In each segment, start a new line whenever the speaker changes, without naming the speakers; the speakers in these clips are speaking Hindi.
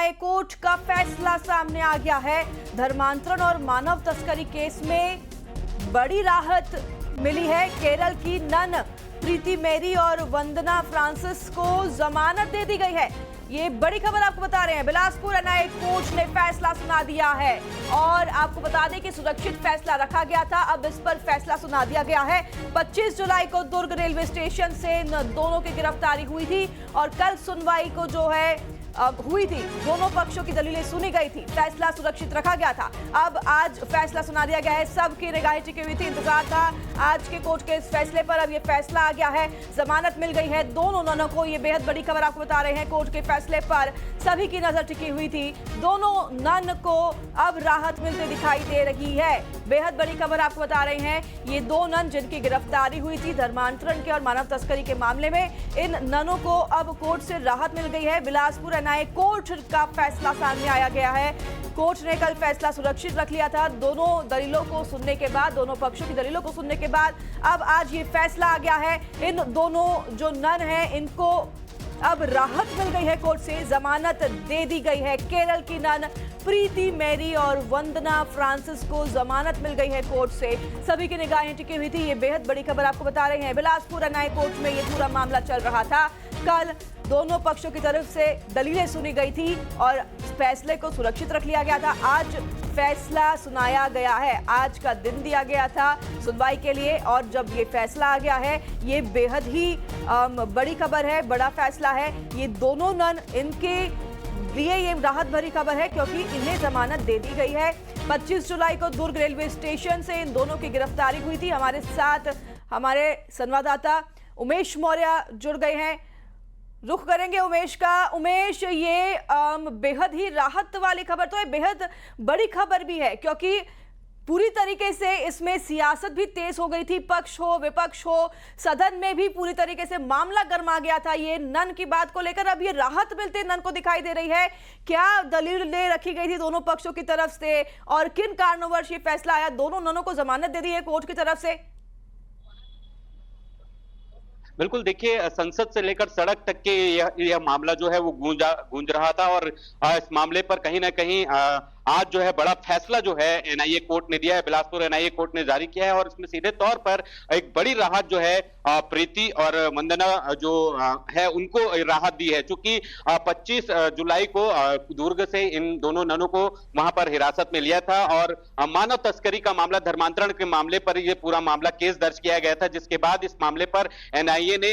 एनआईए कोर्ट का फैसला सामने आ गया है। धर्मांतरण और मानव तस्करी केस में बड़ी राहत मिली है। केरल की नन प्रीति मेरी और वंदना फ्रांसिस को जमानत दे दी गई है। ये बड़ी खबर आपको बता रहे हैं। बिलासपुर एनआईए कोर्ट ने फैसला सुना दिया है और आपको बता दें कि सुरक्षित फैसला रखा गया था, अब इस पर फैसला सुना दिया गया है। 25 जुलाई को दुर्ग रेलवे स्टेशन से इन दोनों की गिरफ्तारी हुई थी और कल सुनवाई को जो है हुई थी। दोनों पक्षों की दलीलें सुनी गई थी, फैसला सुरक्षित रखा गया था। अब आज फैसला सुना दिया गया है। सबकी निगाहें टिकी हुई थी, इंतजार था आज के कोर्ट के इस फैसले पर। अब ये फैसला आ गया है, जमानत मिल गई है दोनों ननों को। ये बेहद बड़ी खबर आपको बता रहे हैं। कोर्ट के फैसले पर सभी की नजर टिकी हुई थी। दोनों नन को अब राहत मिलती दिखाई दे रही है। बेहद बड़ी खबर आपको बता रहे हैं। ये दो नन जिनकी गिरफ्तारी हुई थी धर्मांतरण के और मानव तस्करी के मामले में, इन ननों को अब कोर्ट से राहत मिल गई है। बिलासपुर एनआईए कोर्ट का फैसला सामने आया गया है। कोर्ट ने कल फैसला सुरक्षित रख लिया था। दोनों दलीलों को सुनने के बाद, दोनों पक्षों की दलीलों को सुनने के बाद अब आज ये फैसला आ गया है। इन दोनों जो नन हैं इनको अब राहत मिल गई है कोर्ट से, जमानत दे दी गई है। केरल की नन प्रीति मेरी और वंदना फ्रांसिस को जमानत मिल गई है कोर्ट से। सभी की निगाहें टिकी हुई थी। ये बेहद बड़ी खबर आपको बता रहे हैं। बिलासपुर एनआईए कोर्ट में ये पूरा मामला चल रहा था। कल दोनों पक्षों की तरफ से दलीलें सुनी गई थी और फैसले को सुरक्षित रख लिया गया था। आज फैसला सुनाया गया है। आज का दिन दिया गया था सुनवाई के लिए और जब ये फैसला आ गया है, ये बेहद ही बड़ी खबर है, बड़ा फैसला है। ये दोनों नन, इनके लिए ये राहत भरी खबर है क्योंकि इन्हें जमानत दे दी गई है। 25 जुलाई को दुर्ग रेलवे स्टेशन से इन दोनों की गिरफ्तारी हुई थी। हमारे साथ हमारे संवाददाता उमेश मौर्य जुड़ गए हैं। रुख करेंगे उमेश का। उमेश, ये बेहद ही राहत वाली खबर तो है, बेहद बड़ी खबर भी है क्योंकि पूरी तरीके से इसमें सियासत भी तेज हो गई थी। पक्ष हो विपक्ष हो, सदन में भी पूरी तरीके से मामला गर्मा गया था ये नन की बात को लेकर। अब ये राहत मिलते नन को दिखाई दे रही है। क्या दलीलें रखी गई थी दोनों पक्षों की तरफ से और किन कारणोंवश ये फैसला आया? दोनों ननों को जमानत दे दी है कोर्ट की तरफ से।
बिल्कुल, देखिए संसद से लेकर सड़क तक के यह मामला जो है वो गूंज रहा था और इस मामले पर कहीं ना कहीं आज जो है बड़ा फैसला जो है एनआईए कोर्ट ने दिया है, बिलासपुर एनआईए कोर्ट ने जारी किया है और इसमें सीधे तौर पर एक बड़ी राहत जो है प्रीति और वंदना जो है उनको राहत दी है। चूंकि 25 जुलाई को दुर्ग से इन दोनों ननों को वहां पर हिरासत में लिया था और मानव तस्करी का मामला, धर्मांतरण के मामले पर ये पूरा मामला केस दर्ज किया गया था, जिसके बाद इस मामले पर एनआईए ने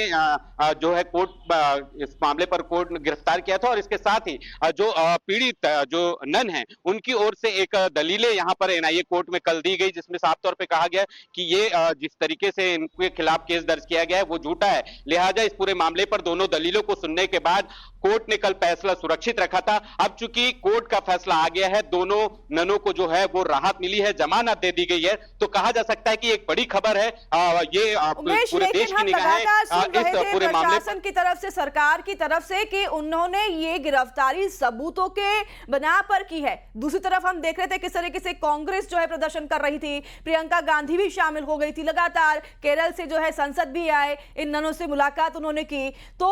जो है इस मामले पर कोर्ट ने गिरफ्तार किया था और इसके साथ ही जो पीड़ित जो नन है उनकी ओर से एक दलीलें यहां पर एनआईए कोर्ट में कल दी गई, जिसमें साफ तौर पे कहा गया कि ये जिस तरीके से इनके खिलाफ केस दर्ज किया गया है वो झूठा है। लिहाजा इस पूरे मामले पर दोनों दलीलों को सुनने के बाद कोर्ट ने कल फैसला सुरक्षित रखा था। अब चूंकि कोर्ट का फैसला आ गया है, दोनों ननों को जो है वो राहत मिली है, जमानत दे दी गई है, तो कहा जा सकता है कि एक बड़ी खबर है। ये पूरे देश की निगाहें इस पूरे मामले
प्रशासन की तरफ से, सरकार की तरफ से कि उन्होंने ये गिरफ्तारी सबूतों के बना पर की है। दूसरी तरफ हम देख रहे थे किस तरीके से कांग्रेस जो है प्रदर्शन कर रही थी, प्रियंका गांधी भी शामिल हो गई थी। लगातार केरल से जो है संसद भी आए, इन ननों से मुलाकात उन्होंने की। तो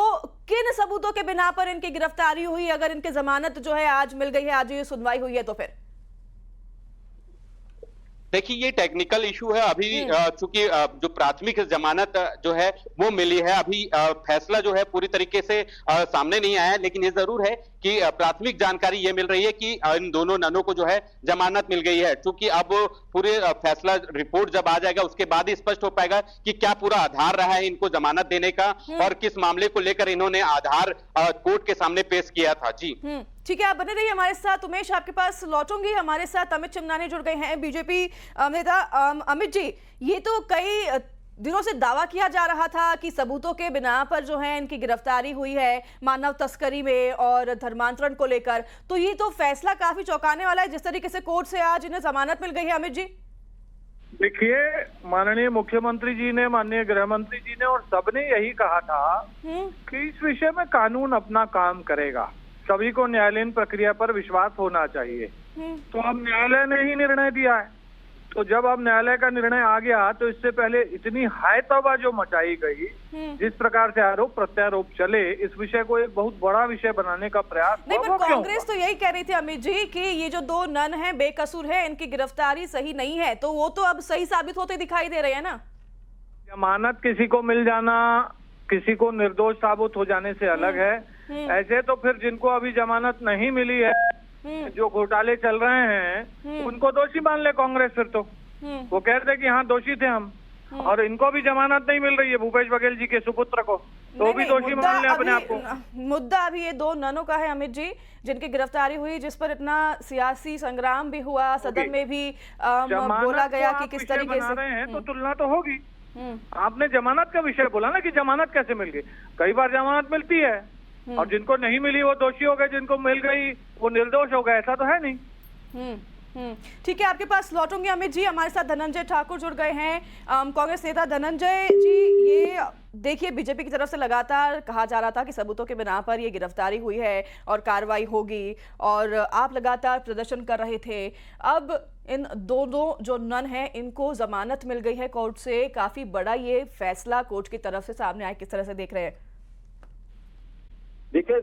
किन सबूतों के बिना पर इनकी गिरफ्तारी हुई? अगर इनकी जमानत जो है आज मिल गई है, आज ये सुनवाई हुई है, तो फिर
देखिए ये टेक्निकल इशू है। अभी चूंकि जो प्राथमिक जमानत जो है वो मिली है, अभी फैसला जो है पूरी तरीके से सामने नहीं आया है, लेकिन ये जरूर है कि प्राथमिक जानकारी ये मिल रही है कि इन दोनों ननों को जो है जमानत मिल गई है। चूंकि अब पूरे फैसला रिपोर्ट जब आ जाएगा उसके बाद ही स्पष्ट हो पाएगा कि क्या पूरा आधार रहा है इनको जमानत देने का और किस मामले को लेकर इन्होंने आधार कोर्ट के सामने पेश किया था। जी
ठीक है, आप बने रहिए हमारे साथ। उमेश, आपके पास लौटूंगी। हमारे साथ अमित चमनानी जुड़ गए हैं, बीजेपी नेता। अमित जी, ये तो कई दिनों से दावा किया जा रहा था कि सबूतों के बिना पर जो है इनकी गिरफ्तारी हुई है मानव तस्करी में और धर्मांतरण को लेकर, तो ये तो फैसला काफी चौंकाने वाला है जिस तरीके से कोर्ट से आज इन्हें जमानत मिल गई है। अमित जी,
देखिए, माननीय मुख्यमंत्री जी ने, माननीय गृह मंत्री जी ने और सबने यही कहा था कि इस विषय में कानून अपना काम करेगा, सभी को न्यायालयीन प्रक्रिया पर विश्वास होना चाहिए। तो अब न्यायालय ने ही निर्णय दिया है, तो जब अब न्यायालय का निर्णय आ गया तो इससे पहले इतनी हायतौबा जो मचाई गई, जिस प्रकार से आरोप प्रत्यारोप चले, इस विषय को एक बहुत बड़ा विषय बनाने का प्रयास
नहीं,
वो
पर
क्यों
कांग्रेस तो यही कह रही थी अमित जी कि ये जो 2 नन हैं बेकसूर है, इनकी गिरफ्तारी सही नहीं है, तो वो तो अब सही साबित होते दिखाई दे रहे हैं ना।
जमानत किसी को मिल जाना, किसी को निर्दोष साबित हो जाने से अलग है। ऐसे तो फिर जिनको अभी जमानत नहीं मिली है, जो घोटाले चल रहे हैं, उनको दोषी मान ले कांग्रेस। फिर तो वो कहते कि हाँ दोषी थे हम, और इनको भी जमानत नहीं मिल रही है, भूपेश बघेल जी के सुपुत्र को, तो भी दोषी मान ले अपने आप को।
मुद्दा अभी ये 2 ननों का है अमित जी, जिनकी गिरफ्तारी हुई, जिस पर इतना सियासी संग्राम भी हुआ, सदन में भी बोला गया कि किस तरीके से
रहे हैं, तो तुलना तो होगी। आपने जमानत का विषय बोला ना कि जमानत कैसे मिल गई। कई बार जमानत मिलती है और जिनको नहीं मिली वो दोषी हो गए, जिनको मिल गई वो निर्दोष हो गए, ऐसा तो है नहीं।
ठीक है, आपके पास लौटूंगे अमित जी। हमारे साथ धनंजय ठाकुर जुड़ गए हैं, कांग्रेस नेता। धनंजय जी, ये देखिए बीजेपी की तरफ से लगातार कहा जा रहा था कि सबूतों के बिना पर ये गिरफ्तारी हुई है और कार्रवाई होगी, और आप लगातार प्रदर्शन कर रहे थे। अब इन दोनों जो नन हैं इनको जमानत मिल गई है कोर्ट से, काफी बड़ा ये फैसला कोर्ट की तरफ से सामने आया, किस तरह से देख रहे हैं?
देखिए,